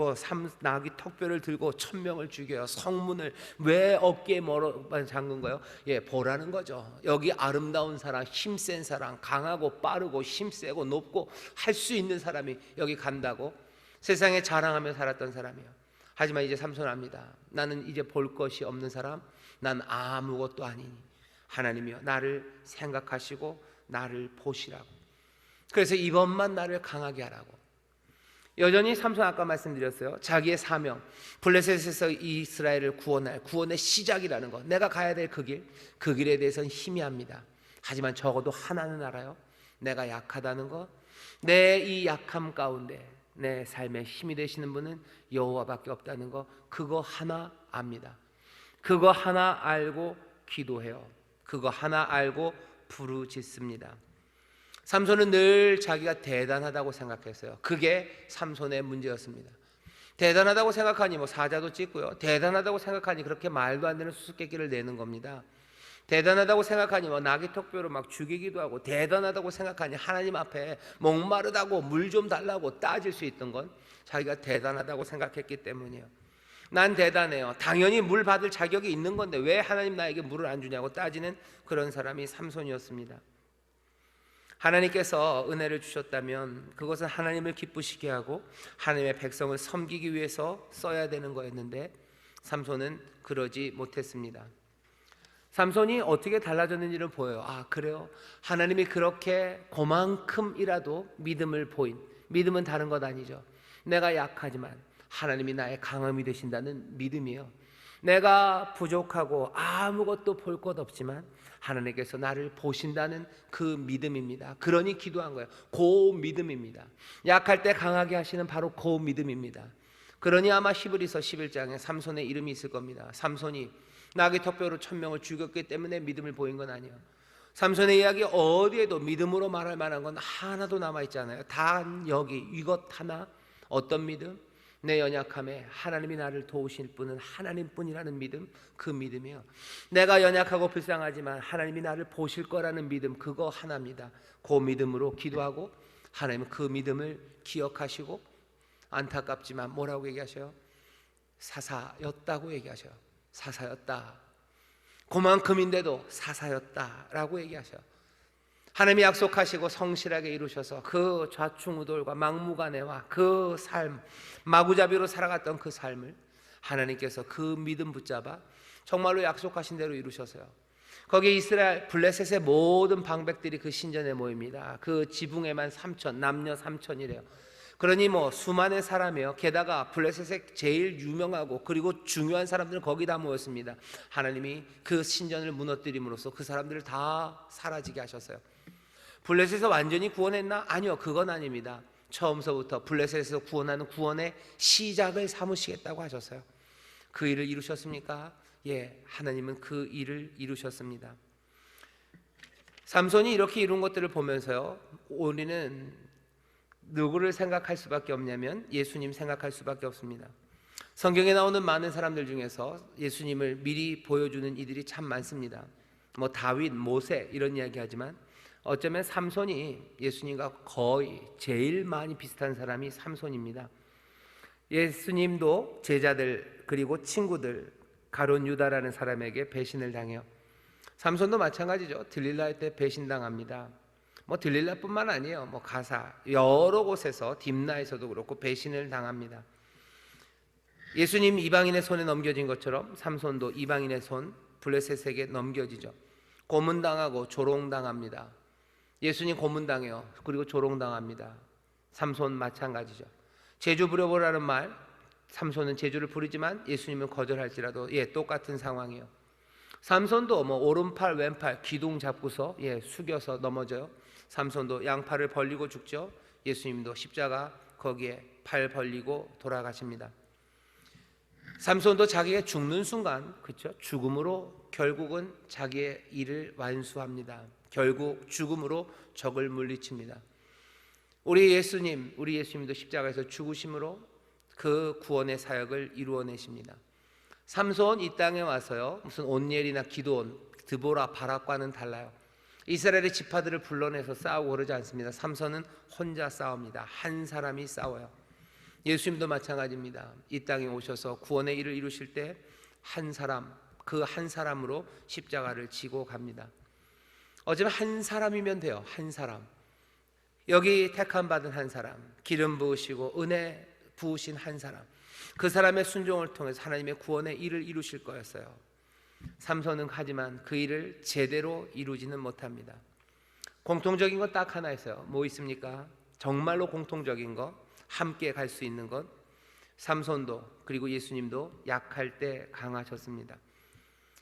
턱뼈를 들고 1000명을 죽여요. 성문을 왜 어깨에 잠근 거예요? 보라는 거죠. 여기 아름다운 사람, 힘센 사람, 강하고 빠르고 힘세고 높고 할 수 있는 사람이 여기 간다고 세상에 자랑하며 살았던 사람이에요. 하지만 이제 삼손은 압니다. 나는 이제 볼 것이 없는 사람, 난 아무것도 아니니 하나님이여 나를 생각하시고 나를 보시라고. 그래서 이번만 나를 강하게 하라고. 여전히 삼손, 아까 말씀드렸어요, 자기의 사명, 블레셋에서 이스라엘을 구원할 구원의 시작이라는 것, 내가 가야 될 그 길에 대해서는 희미합니다. 하지만 적어도 하나는 알아요. 내가 약하다는 것, 내 이 약함 가운데 내 삶의 힘이 되시는 분은 여호와밖에 없다는 거, 그거 하나 압니다. 그거 하나 알고 기도해요. 그거 하나 알고 부르짖습니다. 삼손은 늘 자기가 대단하다고 생각했어요. 그게 삼손의 문제였습니다. 대단하다고 생각하니 뭐 사자도 찍고요, 대단하다고 생각하니 그렇게 말도 안 되는 수수께끼를 내는 겁니다. 대단하다고 생각하니 뭐 나귀턱뼈로 막 죽이기도 하고, 대단하다고 생각하니 하나님 앞에 목마르다고 물 좀 달라고 따질 수 있던 건 자기가 대단하다고 생각했기 때문이에요. 난 대단해요, 당연히 물 받을 자격이 있는 건데 왜 하나님 나에게 물을 안 주냐고 따지는 그런 사람이 삼손이었습니다. 하나님께서 은혜를 주셨다면 그것은 하나님을 기쁘시게 하고 하나님의 백성을 섬기기 위해서 써야 되는 거였는데 삼손은 그러지 못했습니다. 삼손이 어떻게 달라졌는지를 보여요. 아, 그래요? 하나님이 그렇게 그만큼이라도 믿음을 보인, 믿음은 다른 것 아니죠. 내가 약하지만 하나님이 나의 강함이 되신다는 믿음이에요. 내가 부족하고 아무것도 볼 것 없지만 하나님께서 나를 보신다는 그 믿음입니다. 그러니 기도한 거예요. 그 믿음입니다. 약할 때 강하게 하시는 바로 그 믿음입니다. 그러니 아마 히브리서 11장에 삼손의 이름이 있을 겁니다. 삼손이 나귀턱뼈로 1000명을 죽였기 때문에 믿음을 보인 건 아니에요. 삼손의 이야기 어디에도 믿음으로 말할 만한 건 하나도 남아있지 않아요. 단 여기 이것 하나. 어떤 믿음? 내 연약함에 하나님이 나를 도우실 분은 하나님뿐이라는 믿음, 그 믿음이요. 내가 연약하고 불쌍하지만 하나님이 나를 보실 거라는 믿음, 그거 하나입니다. 그 믿음으로 기도하고 하나님은 그 믿음을 기억하시고, 안타깝지만 뭐라고 얘기하셔요? 사사였다고 얘기하셔요. 사사였다. 그만큼인데도 사사였다라고 얘기하셔요. 하나님이 약속하시고 성실하게 이루셔서 그 좌충우돌과 막무가내와 그 삶, 마구잡이로 살아갔던 그 삶을 하나님께서 그 믿음 붙잡아 정말로 약속하신 대로 이루셔서요. 거기에 이스라엘 블레셋의 모든 방백들이 그 신전에 모입니다. 그 지붕에만 3000, 남녀 3000이래요. 그러니 뭐 수많은 사람이에요. 게다가 블레셋의 제일 유명하고 그리고 중요한 사람들은 거기 다 모였습니다. 하나님이 그 신전을 무너뜨림으로써 그 사람들을 다 사라지게 하셨어요. 블레셋에서 완전히 구원했나? 아니요, 그건 아닙니다. 처음서부터 블레셋에서 구원하는 구원의 시작을 삼으시겠다고 하셨어요. 그 일을 이루셨습니까? 예, 하나님은 그 일을 이루셨습니다. 삼손이 이렇게 이룬 것들을 보면서요, 우리는 누구를 생각할 수밖에 없냐면 예수님 생각할 수밖에 없습니다. 성경에 나오는 많은 사람들 중에서 예수님을 미리 보여주는 이들이 참 많습니다. 뭐 다윗, 모세 이런 이야기 하지만 어쩌면 삼손이 예수님과 거의 제일 많이 비슷한 사람이 삼손입니다. 예수님도 제자들 그리고 친구들 가룟 유다라는 사람에게 배신을 당해요. 삼손도 마찬가지죠. 들릴라할 때 배신당합니다. 뭐 들릴라뿐만 아니에요. 뭐 가사 여러 곳에서 딥나에서도 그렇고 배신을 당합니다. 예수님 이방인의 손에 넘겨진 것처럼 삼손도 이방인의 손 블레셋에게 넘겨지죠. 고문당하고 조롱당합니다. 예수님 고문당해요. 그리고 조롱당합니다. 삼손 마찬가지죠. 제주 부려보라는 말, 삼손은 제주를 부리지만 예수님은 거절할지라도 똑같은 상황이에요. 삼손도 뭐 오른팔 왼팔 기둥 잡고서 숙여서 넘어져요. 삼손도 양팔을 벌리고 죽죠. 예수님도 십자가 거기에 팔 벌리고 돌아가십니다. 삼손도 자기가 죽는 순간, 그렇죠? 죽음으로 결국은 자기의 일을 완수합니다. 결국 죽음으로 적을 물리칩니다. 우리 예수님도 십자가에서 죽으심으로 그 구원의 사역을 이루어내십니다. 삼손 이 땅에 와서요, 무슨 온니엘이나 기드온, 드보라, 바락과는 달라요. 이스라엘의 지파들을 불러내서 싸우고 그러지 않습니다. 삼손은 혼자 싸웁니다. 한 사람이 싸워요. 예수님도 마찬가지입니다. 이 땅에 오셔서 구원의 일을 이루실 때 한 사람, 그 한 사람으로 십자가를 지고 갑니다. 어쩌면 한 사람이면 돼요. 한 사람. 여기 택함 받은 한 사람, 기름 부으시고 은혜 부으신 한 사람, 그 사람의 순종을 통해서 하나님의 구원의 일을 이루실 거였어요. 삼손은 하지만 그 일을 제대로 이루지는 못합니다. 공통적인 건 딱 하나 있어요. 뭐 있습니까? 정말로 공통적인 거, 함께 갈 수 있는 것. 삼손도 그리고 예수님도 약할 때 강하셨습니다.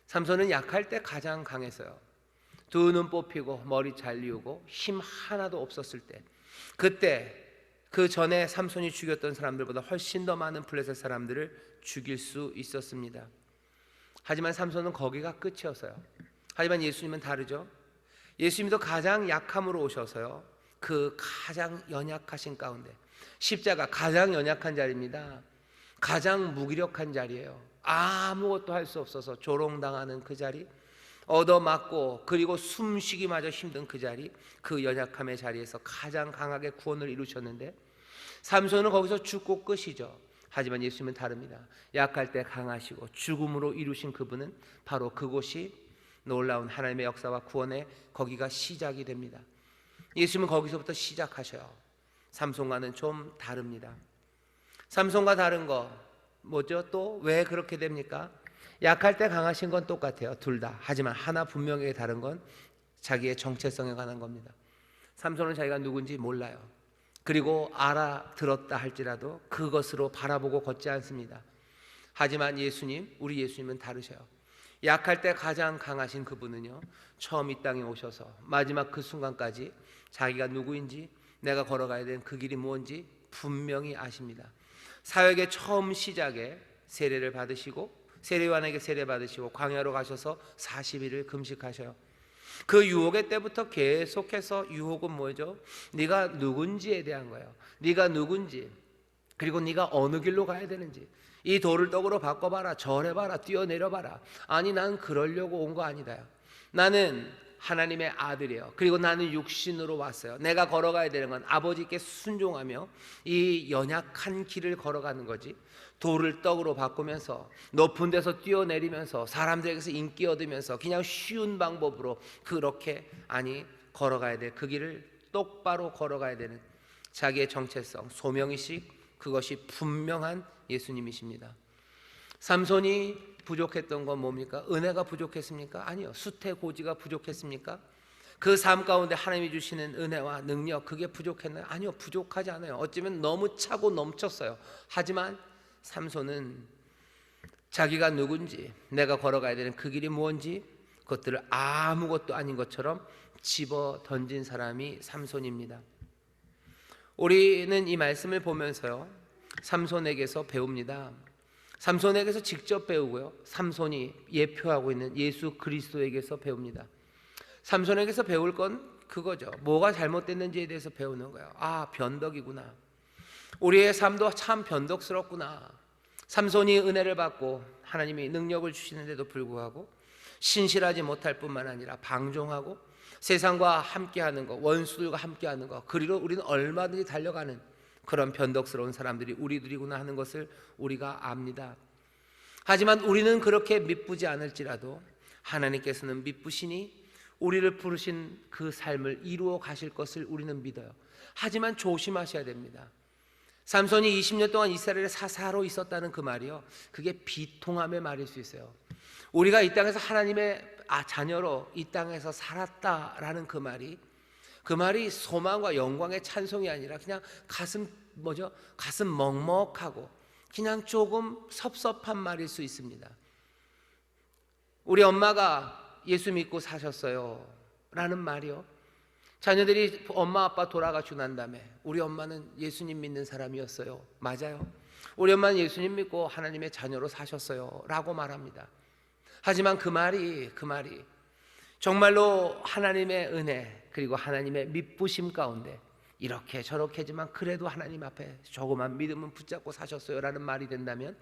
삼손은 약할 때 가장 강했어요. 두 눈 뽑히고 머리 잘리우고 힘 하나도 없었을 때, 그때 그 전에 삼손이 죽였던 사람들보다 훨씬 더 많은 블레셋 사람들을 죽일 수 있었습니다. 하지만 삼손은 거기가 끝이었어요. 하지만 예수님은 다르죠. 예수님도 가장 약함으로 오셔서요, 그 가장 연약하신 가운데, 십자가 가장 연약한 자리입니다. 가장 무기력한 자리예요. 아무것도 할 수 없어서 조롱당하는 그 자리, 얻어맞고 그리고 숨쉬기마저 힘든 그 자리, 그 연약함의 자리에서 가장 강하게 구원을 이루셨는데, 삼손은 거기서 죽고 끝이죠. 하지만 예수님은 다릅니다. 약할 때 강하시고 죽음으로 이루신 그분은 바로 그곳이 놀라운 하나님의 역사와 구원의 거기가 시작이 됩니다. 예수님은 거기서부터 시작하셔요. 삼손과는 좀 다릅니다. 삼손과 다른 거 뭐죠? 또 왜 그렇게 됩니까? 약할 때 강하신 건 똑같아요, 둘 다. 하지만 하나 분명히 다른 건 자기의 정체성에 관한 겁니다. 삼손은 자기가 누군지 몰라요. 그리고 알아들었다 할지라도 그것으로 바라보고 걷지 않습니다. 하지만 예수님, 우리 예수님은 다르셔요. 약할 때 가장 강하신 그분은요, 처음 이 땅에 오셔서 마지막 그 순간까지 자기가 누구인지, 내가 걸어가야 되는 그 길이 뭔지 분명히 아십니다. 사역의 처음 시작에 세례를 받으시고, 세례요한에게 세례 받으시고 광야로 가셔서 40일을 금식하셔요. 그 유혹의 때부터 계속해서 유혹은 뭐죠? 네가 누군지에 대한 거예요. 네가 누군지, 그리고 네가 어느 길로 가야 되는지, 이 돌을 떡으로 바꿔봐라, 절해봐라, 뛰어내려봐라. 아니, 난 그러려고 온 거 아니다. 나는 하나님의 아들이에요. 그리고 나는 육신으로 왔어요. 내가 걸어가야 되는 건 아버지께 순종하며 이 연약한 길을 걸어가는 거지, 돌을 떡으로 바꾸면서 높은 데서 뛰어내리면서 사람들에게서 인기 얻으면서 그냥 쉬운 방법으로 그렇게 아니, 걸어가야 돼. 그 길을 똑바로 걸어가야 되는 자기의 정체성, 소명의식, 그것이 분명한 예수님이십니다. 삼손이 부족했던 건 뭡니까? 은혜가 부족했습니까? 아니요. 수태고지가 부족했습니까? 그 삶 가운데 하나님이 주시는 은혜와 능력, 그게 부족했나요? 아니요. 부족하지 않아요. 어쩌면 너무 차고 넘쳤어요. 하지만 삼손은 자기가 누군지, 내가 걸어가야 되는 그 길이 뭔지, 그것들을 아무것도 아닌 것처럼 집어 던진 사람이 삼손입니다. 우리는 이 말씀을 보면서요, 삼손에게서 배웁니다. 삼손에게서 직접 배우고요, 삼손이 예표하고 있는 예수 그리스도에게서 배웁니다. 삼손에게서 배울 건 그거죠. 뭐가 잘못됐는지에 대해서 배우는 거예요. 아, 변덕이구나. 우리의 삶도 참 변덕스럽구나. 삼손이 은혜를 받고 하나님이 능력을 주시는데도 불구하고 신실하지 못할 뿐만 아니라 방종하고 세상과 함께하는 것, 원수들과 함께하는 것, 그리고 우리는 얼마든지 달려가는 그런 변덕스러운 사람들이 우리들이구나 하는 것을 우리가 압니다. 하지만 우리는 그렇게 미쁘지 않을지라도 하나님께서는 미쁘시니 우리를 부르신 그 삶을 이루어 가실 것을 우리는 믿어요. 하지만 조심하셔야 됩니다. 삼손이 20년 동안 이스라엘의 사사로 있었다는 그 말이요, 그게 비통함의 말일 수 있어요. 우리가 이 땅에서 하나님의 자녀로 이 땅에서 살았다라는 그 말이 소망과 영광의 찬송이 아니라 그냥 가슴 먹먹하고 그냥 조금 섭섭한 말일 수 있습니다. 우리 엄마가 예수 믿고 사셨어요 라는 말이요, 자녀들이 엄마 아빠 돌아가시고 난 다음에 우리 엄마는 예수님 믿는 사람이었어요. 맞아요. 우리 엄마는 예수님 믿고 하나님의 자녀로 사셨어요 라고 말합니다. 하지만 그 말이 정말로 하나님의 은혜 그리고 하나님의 미쁘심 가운데 이렇게 저렇게지만 그래도 하나님 앞에 조그만 믿음은 붙잡고 사셨어요 라는 말이 된다면,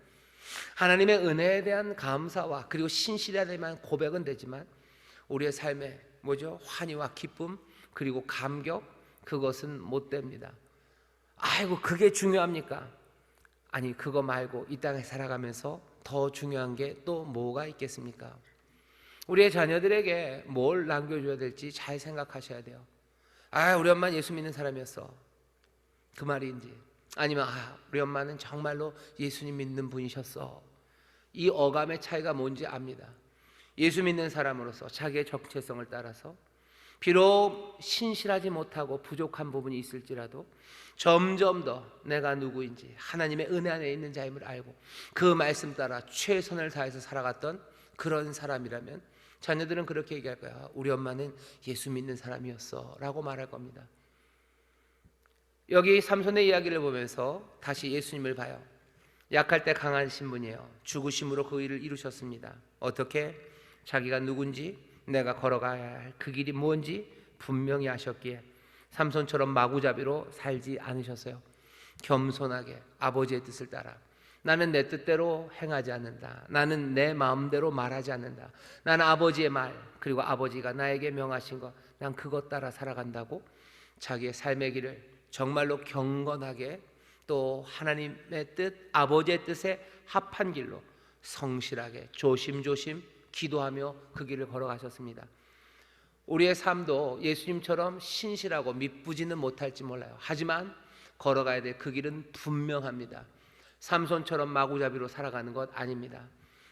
하나님의 은혜에 대한 감사와 그리고 신실에 대한 고백은 되지만 우리의 삶에 환희와 기쁨 그리고 감격, 그것은 못 됩니다. 아이고, 그게 중요합니까? 아니, 그거 말고 이 땅에 살아가면서 더 중요한 게 또 뭐가 있겠습니까? 우리의 자녀들에게 뭘 남겨줘야 될지 잘 생각하셔야 돼요. 아, 우리 엄마는 예수 믿는 사람이었어, 그 말인지, 아니면 우리 엄마는 정말로 예수님 믿는 분이셨어, 이 어감의 차이가 뭔지 압니다. 예수 믿는 사람으로서 자기의 정체성을 따라서 비록 신실하지 못하고 부족한 부분이 있을지라도 점점 더 내가 누구인지, 하나님의 은혜 안에 있는 자임을 알고 그 말씀 따라 최선을 다해서 살아갔던 그런 사람이라면 자녀들은 그렇게 얘기할 거야. 우리 엄마는 예수 믿는 사람이었어 라고 말할 겁니다. 여기 삼손의 이야기를 보면서 다시 예수님을 봐요. 약할 때 강하신 분이에요. 죽으심으로 그 일을 이루셨습니다. 어떻게? 자기가 누군지, 내가 걸어가야 할 그 길이 뭔지 분명히 아셨기에 삼손처럼 마구잡이로 살지 않으셨어요. 겸손하게 아버지의 뜻을 따라, 나는 내 뜻대로 행하지 않는다, 나는 내 마음대로 말하지 않는다, 나는 아버지의 말, 그리고 아버지가 나에게 명하신 것, 난 그것 따라 살아간다고 자기의 삶의 길을 정말로 경건하게, 또 하나님의 뜻, 아버지의 뜻에 합한 길로 성실하게 조심조심 기도하며 그 길을 걸어가셨습니다. 우리의 삶도 예수님처럼 신실하고 미쁘지는 못할지 몰라요. 하지만 걸어가야 될 그 길은 분명합니다. 삼손처럼 마구잡이로 살아가는 것 아닙니다.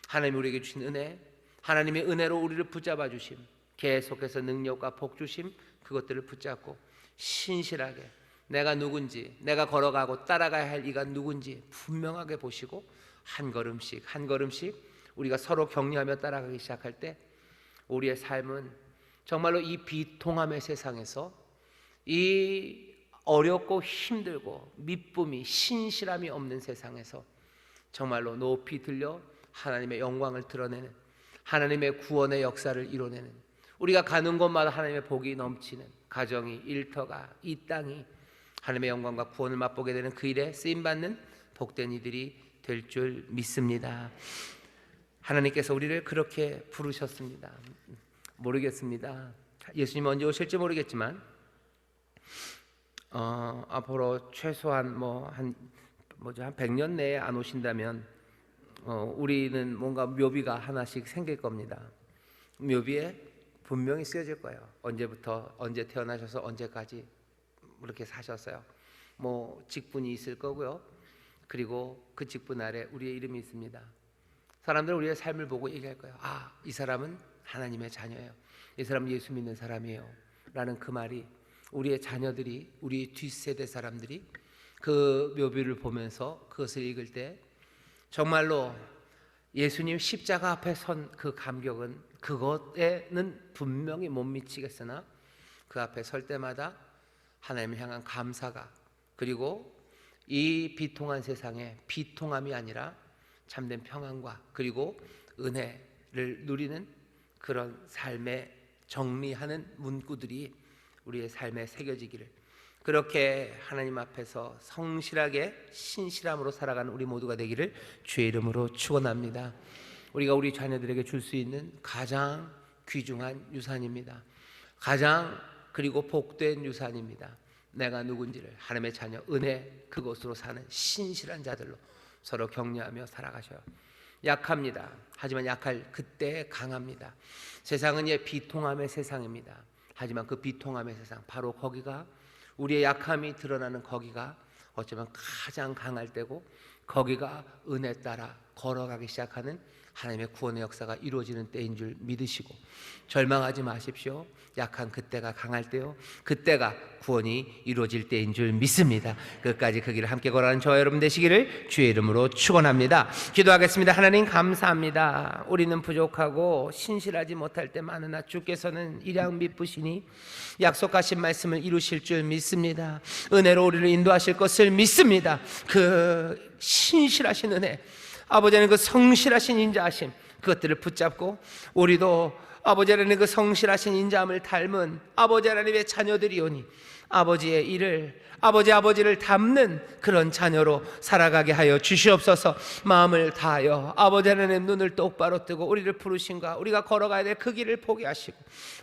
하나님이 우리에게 주신 은혜, 하나님의 은혜로 우리를 붙잡아 주심, 계속해서 능력과 복 주심, 그것들을 붙잡고 신실하게 내가 누군지, 내가 걸어가고 따라가야 할 이가 누군지 분명하게 보시고 한 걸음씩 한 걸음씩 우리가 서로 격려하며 따라가기 시작할 때 우리의 삶은 정말로 이 비통함의 세상에서, 이 어렵고 힘들고 미쁨이, 신실함이 없는 세상에서 정말로 높이 들려 하나님의 영광을 드러내는, 하나님의 구원의 역사를 이뤄내는, 우리가 가는 곳마다 하나님의 복이 넘치는 가정이, 일터가, 이 땅이 하나님의 영광과 구원을 맛보게 되는 그 일에 쓰임받는 복된 이들이 될 줄 믿습니다. 하나님께서 우리를 그렇게 부르셨습니다. 모르겠습니다. 예수님 언제 오실지 모르겠지만 앞으로 최소한 한 100년 내에 안 오신다면 우리는 뭔가 묘비가 하나씩 생길 겁니다. 묘비에 분명히 쓰여질 거예요. 언제부터 언제 태어나셔서 언제까지 그렇게 사셨어요. 직분이 있을 거고요. 그리고 그 직분 아래 우리의 이름이 있습니다. 사람들은 우리의 삶을 보고 얘기할 거예요. 아, 이 사람은 하나님의 자녀예요. 이 사람은 예수 믿는 사람이에요. 라는 그 말이 우리의 자녀들이, 우리 뒷세대 사람들이 그 묘비를 보면서 그것을 읽을 때 정말로 예수님 십자가 앞에 선 그 감격은, 그것에는 분명히 못 미치겠으나 그 앞에 설 때마다 하나님을 향한 감사가, 그리고 이 비통한 세상에 비통함이 아니라 참된 평안과 그리고 은혜를 누리는 그런 삶의 정리하는 문구들이 우리의 삶에 새겨지기를, 그렇게 하나님 앞에서 성실하게 신실함으로 살아가는 우리 모두가 되기를 주의 이름으로 축원합니다. 우리가 우리 자녀들에게 줄 수 있는 가장 귀중한 유산입니다. 가장 그리고 복된 유산입니다. 내가 누군지를, 하나님의 자녀, 은혜, 그것으로 사는 신실한 자들로 서로 격려하며 살아가셔요. 약합니다. 하지만 약할 그때 강합니다. 세상은 비통함의 세상입니다. 하지만 그 비통함의 세상, 바로 거기가, 우리의 약함이 드러나는 거기가 어쩌면 가장 강할 때고, 거기가 은혜 따라 걸어가기 시작하는 하나님의 구원의 역사가 이루어지는 때인 줄 믿으시고 절망하지 마십시오. 약한 그때가 강할 때요, 그때가 구원이 이루어질 때인 줄 믿습니다. 끝까지 그 길을 함께 걸어가는 저와 여러분 되시기를 주의 이름으로 축원합니다. 기도하겠습니다. 하나님 감사합니다. 우리는 부족하고 신실하지 못할 때 많으나 주께서는 일양 미쁘시니 약속하신 말씀을 이루실 줄 믿습니다. 은혜로 우리를 인도하실 것을 믿습니다. 그 신실하신 은혜, 아버지 하나님 그 성실하신 인자하심, 그것들을 붙잡고 우리도 아버지 하나님 그 성실하신 인자함을 닮은 아버지 하나님의 자녀들이오니 아버지의 일을, 아버지를 닮는 그런 자녀로 살아가게 하여 주시옵소서. 마음을 다하여 아버지 하나님 눈을 똑바로 뜨고 우리를 부르신가, 우리가 걸어가야 될 그 길을 보게 하시고,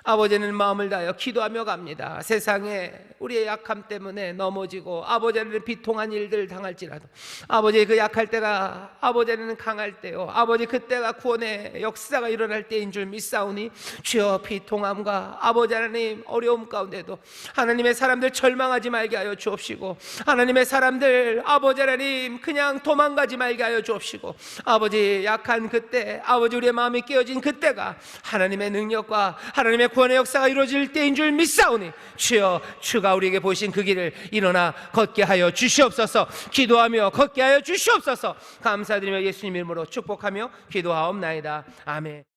아버지는 마음을 다하여 기도하며 갑니다. 세상에 우리의 약함 때문에 넘어지고 아버지 하나님 비통한 일들 당할지라도 아버지의 그 약할 때가 아버지 하나님 강할 때요, 아버지 그때가 구원의 역사가 일어날 때인 줄 믿사오니 주여 비통함과 아버지 하나님 어려움 가운데도 하나님의 사람들 절망하지 말게 하여 주옵시고, 하나님의 사람들 아버지 하나님 그냥 도망가지 말게 하여 주옵시고, 아버지 약한 그때, 아버지 우리의 마음이 깨어진 그때가 하나님의 능력과 하나님의 구원의 역사가 이루어질 때인 줄 믿사오니 주여 주가 우리에게 보신 그 길을 일어나 걷게 하여 주시옵소서. 기도하며 걷게 하여 주시옵소서. 감사드리며 예수님 이름으로 축복하며 기도하옵나이다. 아멘.